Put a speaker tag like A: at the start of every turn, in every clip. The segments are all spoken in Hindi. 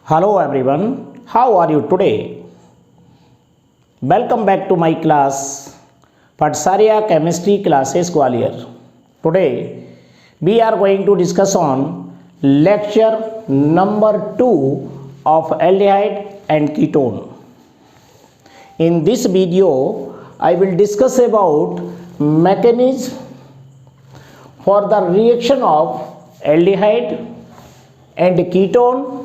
A: Hello everyone, how are you today? Welcome back to my class, Patsarya Chemistry Classes Gwalior. Today we are going to discuss on lecture number 2 of aldehyde and ketone. In this video, I will discuss about mechanism for the reaction of aldehyde and ketone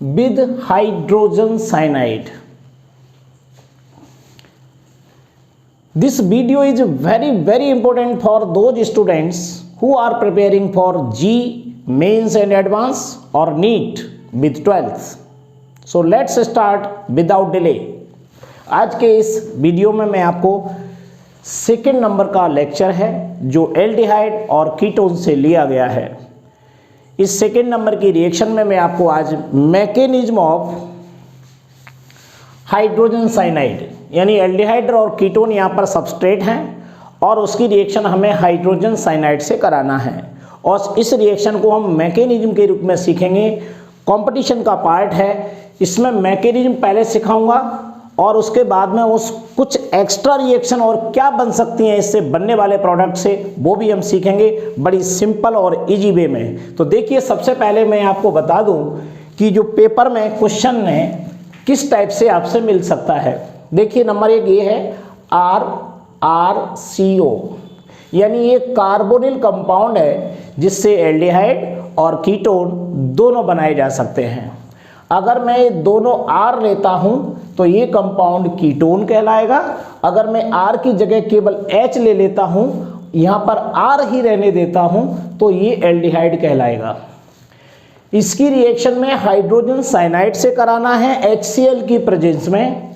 A: with hydrogen cyanide. This video is very important for those students who are preparing for G mains and advance or NEET with 12th. So let's start without delay. आज के इस वीडियो में मैं आपको सेकेंड नंबर का लेक्चर है जो एल्डिहाइड और कीटोन से लिया गया है। इस सेकेंड नंबर की रिएक्शन में मैं आपको आज मैकेनिज्म ऑफ हाइड्रोजन साइनाइड यानी एल्डिहाइड और कीटोन यहाँ पर सबस्ट्रेट हैं और उसकी रिएक्शन हमें हाइड्रोजन साइनाइड से कराना है और इस रिएक्शन को हम मैकेनिज्म के रूप में सीखेंगे। कंपटीशन का पार्ट है, इसमें मैकेनिज्म पहले सिखाऊंगा और उसके बाद में उस कुछ एक्स्ट्रा रिएक्शन और क्या बन सकती हैं इससे बनने वाले प्रोडक्ट से वो भी हम सीखेंगे बड़ी सिंपल और इजी वे में। तो देखिए, सबसे पहले मैं आपको बता दूं कि जो पेपर में क्वेश्चन है किस टाइप से आपसे मिल सकता है। देखिए, नंबर 1 ये है RRCO यानी ये कार्बोनिल कंपाउंड है जिससे एल्डिहाइड और कीटोन दोनों बनाए जा सकते हैं। अगर मैं ये दोनों R लेता हूं तो ये कंपाउंड कीटोन कहलाएगा। अगर मैं R की जगह केवल H ले लेता हूं, यहां पर R ही रहने देता हूं, तो ये एल्डिहाइड कहलाएगा। इसकी रिएक्शन में हाइड्रोजन साइनाइड से कराना है HCl की प्रेजेंस में,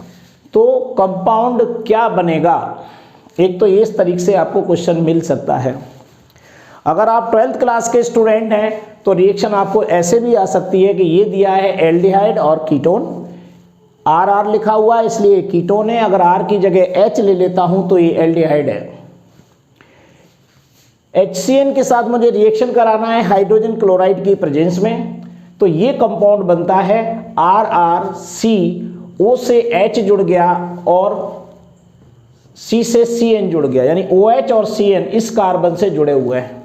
A: तो कंपाउंड क्या बनेगा। एक तो इस तरीके से आपको क्वेश्चन मिल सकता है। अगर आप 12th क्लास के स्टूडेंट हैं तो रिएक्शन आपको ऐसे भी आ सकती है कि ये दिया है एल्डिहाइड और कीटोन, RR लिखा हुआ है इसलिए कीटोन है। अगर R की जगह H ले लेता हूं तो ये एल्डिहाइड है। HCN के साथ मुझे रिएक्शन कराना है हाइड्रोजन क्लोराइड की प्रेजेंस में, तो ये कंपाउंड बनता है RRC। O से H जुड़ गया और C से Cn जुड़ गया, यानी OH और Cn इस कार्बन से जुड़े हुए हैं।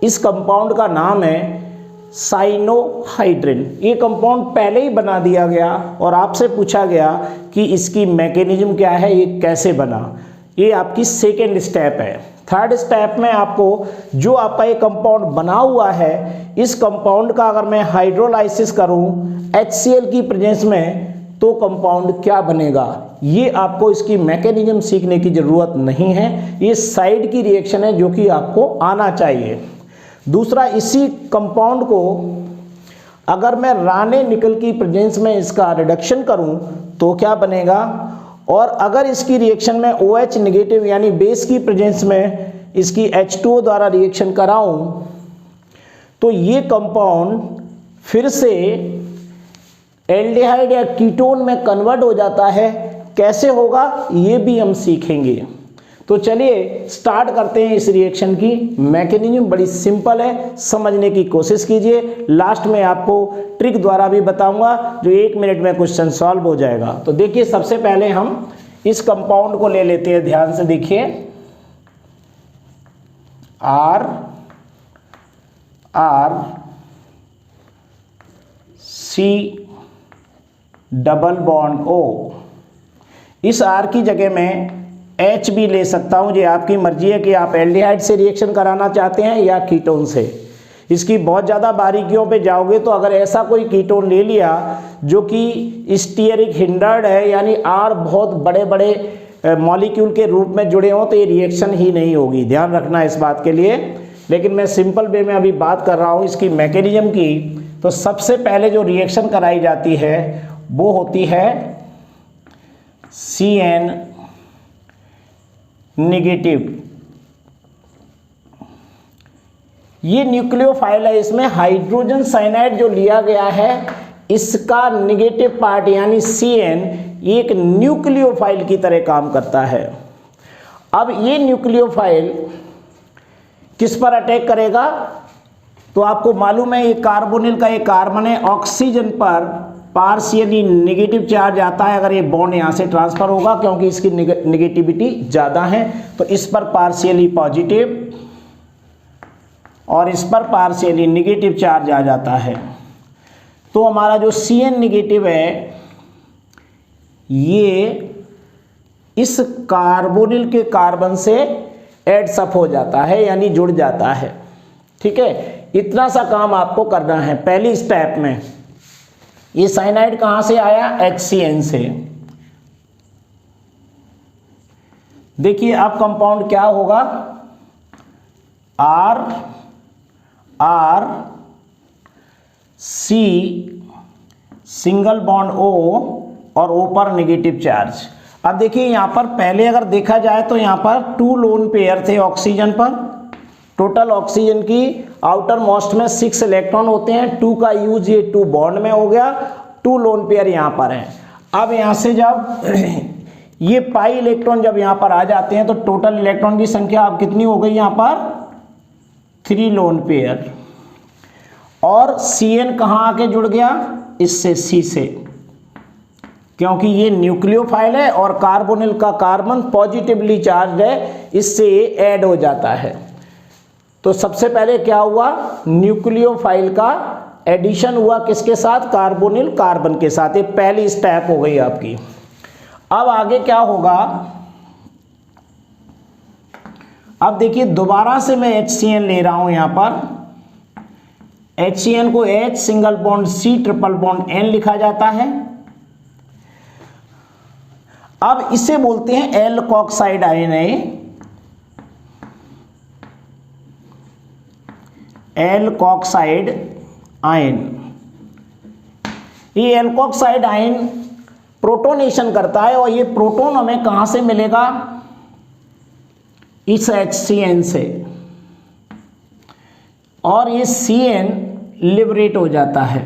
A: इस कंपाउंड का नाम है साइनोहाइड्रिन। ये कंपाउंड पहले ही बना दिया गया और आपसे पूछा गया कि इसकी मैकेनिज्म क्या है, ये कैसे बना। ये आपकी सेकेंड स्टेप है। थर्ड स्टेप में आपको जो आपका ये कंपाउंड बना हुआ है, इस कंपाउंड का अगर मैं हाइड्रोलाइसिस करूं HCl की प्रेजेंस में तो कंपाउंड क्या बनेगा, ये आपको इसकी मैकेनिज्म सीखने की जरूरत नहीं है। ये साइड की रिएक्शन है जो कि आपको आना चाहिए। दूसरा, इसी कंपाउंड को अगर मैं राने निकल की प्रेजेंस में इसका रिडक्शन करूं तो क्या बनेगा, और अगर इसकी रिएक्शन में OH नेगेटिव यानी बेस की प्रेजेंस में इसकी H2O द्वारा रिएक्शन कराऊं तो ये कंपाउंड फिर से एल्डिहाइड या कीटोन में कन्वर्ट हो जाता है। कैसे होगा ये भी हम सीखेंगे। तो चलिए स्टार्ट करते हैं इस रिएक्शन की। मैकेनिज्म बड़ी सिंपल है, समझने की कोशिश कीजिए। लास्ट में आपको ट्रिक द्वारा भी बताऊंगा जो 1 मिनट में क्वेश्चन सॉल्व हो जाएगा। तो देखिए, सबसे पहले हम इस कंपाउंड को ले लेते हैं। ध्यान से देखिए, RRC डबल बॉन्ड O। इस R की जगह मैं H भी ले सकता हूं, ये आपकी मर्जी है कि आप एल्डिहाइड से रिएक्शन कराना चाहते हैं या कीटोन से। इसकी बहुत ज़्यादा बारीकियों पे जाओगे तो अगर ऐसा कोई कीटोन ले लिया जो कि स्टीयरिक हिंडर्ड है यानी R बहुत बड़े बड़े मॉलिक्यूल के रूप में जुड़े हों तो ये रिएक्शन ही नहीं होगी। ध्यान रखना इस बात के लिए। लेकिन मैं सिंपल वे में अभी बात कर रहा हूँ इसकी मैकेनिज्म की। तो सबसे पहले जो रिएक्शन कराई जाती है वो होती है Cn नेगेटिव। ये न्यूक्लियोफाइल है, इसमें हाइड्रोजन साइनाइड जो लिया गया है इसका नेगेटिव पार्ट यानी Cn एक न्यूक्लियोफाइल की तरह काम करता है। अब ये न्यूक्लियोफाइल किस पर अटैक करेगा, तो आपको मालूम है ये कार्बोनिल का एक कार्बन है, ऑक्सीजन पर पार्शियली नेगेटिव चार्ज आता है अगर ये बॉन्ड यहाँ से ट्रांसफर होगा, क्योंकि इसकी नेगेटिविटी ज़्यादा है, तो इस पर पार्शियली पॉजिटिव और इस पर पार्शियली नेगेटिव चार्ज आ जाता है। तो हमारा जो Cn नेगेटिव है ये इस कार्बोनिल के कार्बन से एड्स अप हो जाता है, यानी जुड़ जाता है। ठीक है, इतना सा काम आपको करना है पहली स्टेप में। ये साइनाइड कहाँ से आया? HCN से। देखिए अब कंपाउंड क्या होगा? RC सिंगल बॉन्ड O और O पर नेगेटिव चार्ज। अब देखिए यहाँ पर पहले अगर देखा जाए तो यहाँ पर 2 लोन पेयर थे ऑक्सीजन पर। टोटल ऑक्सीजन की आउटर मोस्ट में 6 इलेक्ट्रॉन होते हैं, 2 का यूज ये 2 बॉन्ड में हो गया, 2 लोन पेयर यहाँ पर हैं। अब यहाँ से जब ये पाई इलेक्ट्रॉन जब यहाँ पर आ जाते हैं तो टोटल इलेक्ट्रॉन की संख्या अब कितनी हो गई? यहाँ पर 3 लोन पेयर। और Cn कहाँ आके जुड़ गया? इससे C से, क्योंकि ये न्यूक्लियोफाइल है और कार्बोनिल का कार्बन पॉजिटिवली चार्ज है, इससे ये ऐड हो जाता है। तो सबसे पहले क्या हुआ? न्यूक्लियोफाइल का एडिशन हुआ किसके साथ? कार्बोनिल कार्बन के साथ। ये पहली स्टेप हो गई आपकी। अब आगे क्या होगा? अब देखिए दोबारा से मैं HCN ले रहा हूं यहां पर। HCN को H single bond C triple bond N लिखा जाता है। अब इसे बोलते हैं एल्कोक्साइड आयन है। एल्कोक्साइड आयन, ये एल्कोक्साइड आयन प्रोटोनेशन करता है और ये प्रोटॉन हमें कहां से मिलेगा? इस HCN से, और ये Cn लिबरेट हो जाता है।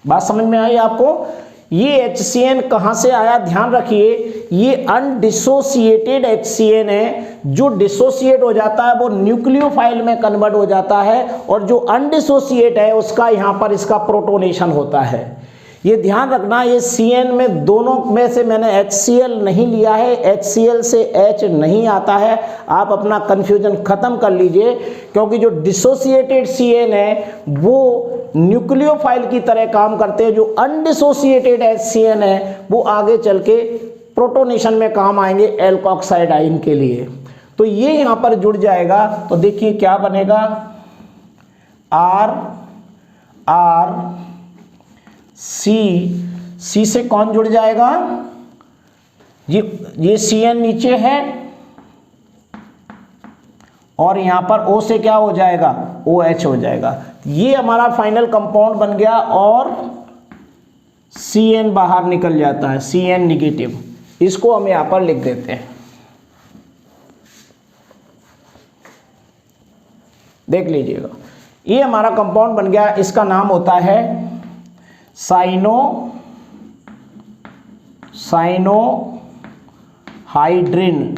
A: बात समझ में आई आपको? ये HCN कहां से आया? ध्यान रखिए, ये अनडिसोसिएटेड HCN है। जो डिसोसिएट हो जाता है वो न्यूक्लियोफाइल में कन्वर्ट हो जाता है, और जो अनडिसोसिएट है उसका यहां पर इसका प्रोटोनेशन होता है। ये ध्यान रखना, ये Cn में दोनों में से मैंने HCl नहीं लिया है, HCl से H नहीं आता है। आप अपना कंफ्यूजन खत्म कर लीजिए, क्योंकि जो डिसोसिएटेड Cn है वो न्यूक्लियोफाइल की तरह काम करते हैं, जो अनडिसोसिएटेड HCN है वो आगे चल के प्रोटोनेशन में काम आएंगे एल्कोक्साइड आयन के लिए। तो ये यहाँ पर जुड़ जाएगा, तो देखिए क्या बनेगा? C से कौन जुड़ जाएगा? ये Cn नीचे है, और यहां पर O से क्या हो जाएगा? OH हो जाएगा। ये हमारा फाइनल कंपाउंड बन गया, और Cn बाहर निकल जाता है, Cn निगेटिव। इसको हम यहां पर लिख देते हैं। देख लीजिएगा, ये हमारा कंपाउंड बन गया। इसका नाम होता है साइनोहाइड्रिन।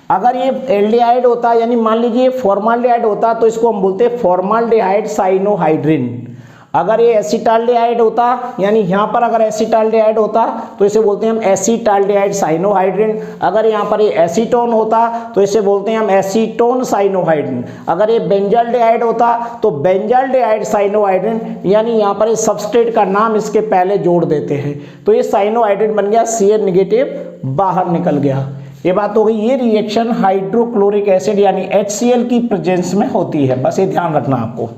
A: अगर ये एल्डिहाइड होता, यानी मान लीजिए फॉर्माल्डिहाइड होता, तो इसको हम बोलते हैं फॉर्माल्डिहाइड साइनोहाइड्रिन। अगर ये एसिटाल्डिहाइड होता, यानी यहाँ पर अगर एसिटाल्डिहाइड होता तो इसे बोलते हैं हम एसिटाल्डिहाइड साइनोहाइड्रिन। अगर यहाँ पर ये एसीटोन होता तो इसे बोलते हैं हम एसीटोन साइनोहाइड्रिन। अगर ये बेंजाल्डिहाइड होता तो बेंजाल्डिहाइड साइनोहाइड्रिन, यानी यहाँ पर इस सबस्ट्रेट का नाम इसके पहले जोड़ देते हैं। तो ये साइनोहाइड्रिन बन गया, Cn नेगेटिव बाहर निकल गया। ये बात हो गई। ये रिएक्शन हाइड्रोक्लोरिक एसिड यानी HCl की प्रेजेंस में होती है, बस ये ध्यान रखना आपको।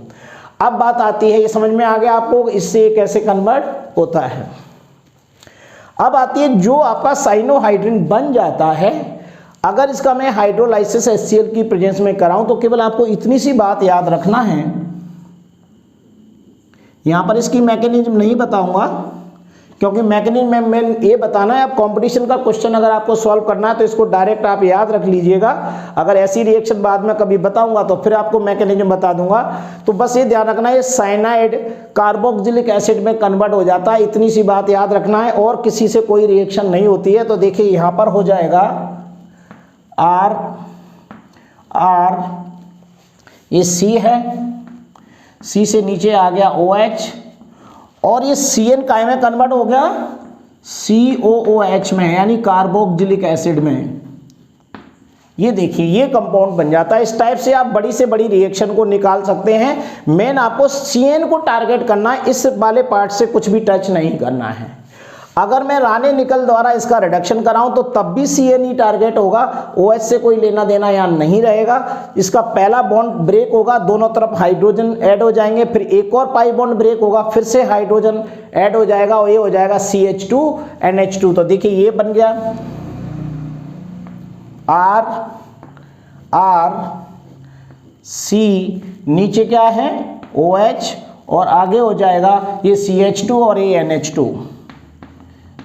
A: अब बात आती है, ये समझ में आ गया आपको इससे कैसे कन्वर्ट होता है। अब आती है जो आपका साइनोहाइड्रिन बन जाता है, अगर इसका मैं हाइड्रोलाइसिस HCl की प्रेजेंस में कराऊं तो केवल आपको इतनी सी बात याद रखना है। यहां पर इसकी मैकेनिज्म नहीं बताऊंगा, क्योंकि मैकेनिज्म में ये बताना है। अब कंपटीशन का क्वेश्चन अगर आपको सॉल्व करना है तो इसको डायरेक्ट आप याद रख लीजिएगा। अगर ऐसी रिएक्शन बाद में कभी बताऊंगा तो फिर आपको मैकेनिज्म बता दूंगा। तो बस ये ध्यान रखना है, साइनाइड कार्बोक्सिलिक एसिड में कन्वर्ट हो जाता है, इतनी सी बात याद रखना है, और किसी से कोई रिएक्शन नहीं होती है। तो देखिए यहाँ पर हो जाएगा R, ये C है, C से नीचे आ गया OH, और ये CN काय में कन्वर्ट हो गया, COOH में, यानी कार्बोक्सिलिक एसिड में। ये देखिए ये कंपाउंड बन जाता है। इस टाइप से आप बड़ी से बड़ी रिएक्शन को निकाल सकते हैं। मेन आपको CN को टारगेट करना है, इस वाले पार्ट से कुछ भी टच नहीं करना है। अगर मैं राने निकल द्वारा इसका रिडक्शन कराऊं तो तब भी CN ही टारगेट होगा, OH से कोई लेना देना यहाँ नहीं रहेगा। इसका पहला बॉन्ड ब्रेक होगा, दोनों तरफ हाइड्रोजन ऐड हो जाएंगे, फिर एक और पाई बॉन्ड ब्रेक होगा, फिर से हाइड्रोजन ऐड हो जाएगा और ये हो जाएगा CH2NH2। तो देखिए ये बन गया RC, नीचे क्या है OH, और आगे हो जाएगा ये CH2 और ये NH2,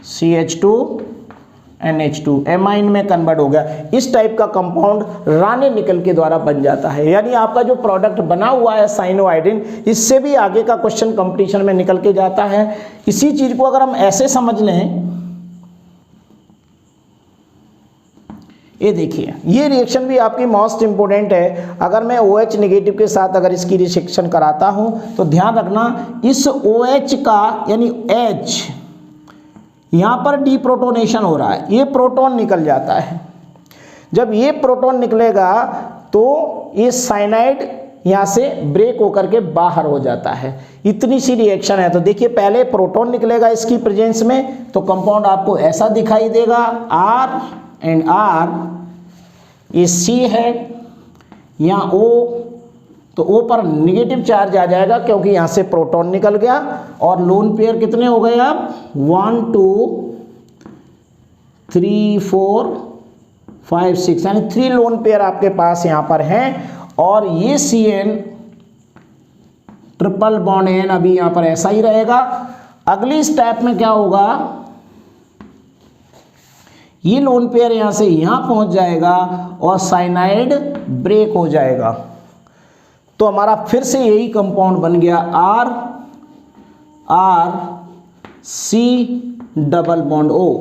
A: CH2NH2 एमाइन में कन्वर्ट हो गया। इस टाइप का कंपाउंड राने निकल के द्वारा बन जाता है। यानी आपका जो प्रोडक्ट बना हुआ है साइनोआइडिन, इससे भी आगे का क्वेश्चन कंपटीशन में निकल के जाता है। इसी चीज को अगर हम ऐसे समझ लें, ये देखिए ये रिएक्शन भी आपकी मोस्ट इंपोर्टेंट है। अगर मैं OH नेगेटिव के साथ अगर इसकी रिएक्शन कराता हूं तो ध्यान रखना, इस OH का यानी H यहां पर डीप्रोटोनेशन हो रहा है, ये प्रोटॉन निकल जाता है। जब ये प्रोटॉन निकलेगा तो ये साइनाइड यहां से ब्रेक होकर के बाहर हो जाता है। इतनी सी रिएक्शन है। तो देखिए पहले प्रोटॉन निकलेगा इसकी प्रेजेंस में, तो कंपाउंड आपको ऐसा दिखाई देगा, R एंड R, ये C है, यहाँ O, तो O पर निगेटिव चार्ज आ जाएगा क्योंकि यहाँ से प्रोटॉन निकल गया। और लोन पेयर कितने हो गए आप, 1 2 3 4 5 6, यानी 3 लोन पेयर आपके पास यहाँ पर हैं। और ये CN ट्रिपल बॉन्ड N अभी यहाँ पर ऐसा ही रहेगा। अगली स्टेप में क्या होगा, ये लोन पेयर यहां से यहां पहुंच जाएगा और साइनाइड ब्रेक हो जाएगा। तो हमारा फिर से यही कंपाउंड बन गया RC डबल बॉन्ड O,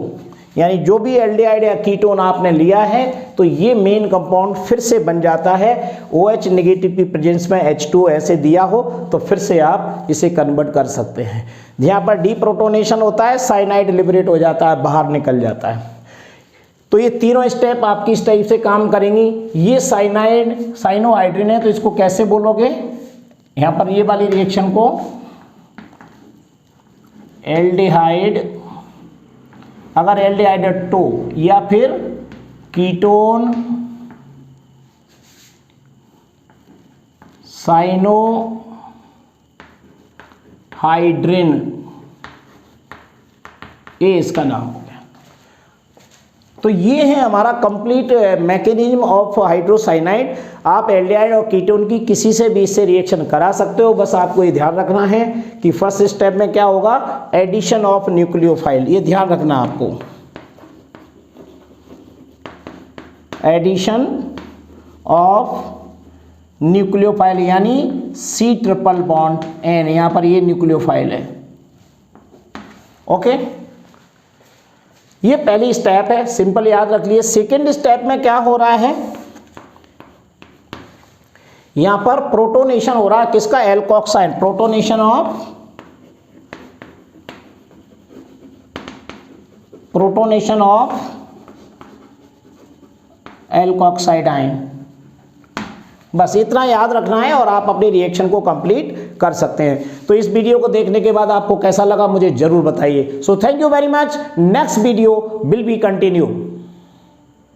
A: यानी जो भी एल्डिहाइड या कीटोन आपने लिया है तो ये मेन कंपाउंड फिर से बन जाता है। OH नेगेटिव की प्रेजेंस में H2 ऐसे दिया हो तो फिर से आप इसे कन्वर्ट कर सकते हैं। यहाँ पर डीप्रोटोनेशन होता है, साइनाइड लिबरेट हो जाता है, बाहर निकल जाता है। तो ये तीनों स्टेप आपकी इस टाइप से काम करेंगी। ये साइनोहाइड्रिन है तो इसको कैसे बोलोगे, यहाँ पर ये वाली रिएक्शन को एल्डिहाइड, अगर एल्डिहाइड 2 या फिर कीटोन साइनोहाइड्रिन, ये इसका नाम हो गया। तो ये है हमारा कंप्लीट मैकेनिज्म ऑफ हाइड्रोसाइनाइड। आप एल्डिहाइड और कीटोन की किसी से भी इससे रिएक्शन करा सकते हो। बस आपको ये ध्यान रखना है कि फर्स्ट स्टेप में क्या होगा, एडिशन ऑफ न्यूक्लियोफाइल, ये ध्यान रखना आपको, एडिशन ऑफ न्यूक्लियोफाइल यानी C ट्रिपल बॉन्ड N, यहां पर ये न्यूक्लियोफाइल है। ओके, ये पहली स्टेप है, सिंपल याद रख लिए। सेकेंड स्टेप में क्या हो रहा है, यहां पर प्रोटोनेशन हो रहा है, किसका, alkoxide, protonation of alkoxide ion. बस इतना याद रखना है और आप अपनी रिएक्शन को कंप्लीट कर सकते हैं। तो इस वीडियो को देखने के बाद आपको कैसा लगा मुझे जरूर बताइए। So thank you very much. Next video will be continue.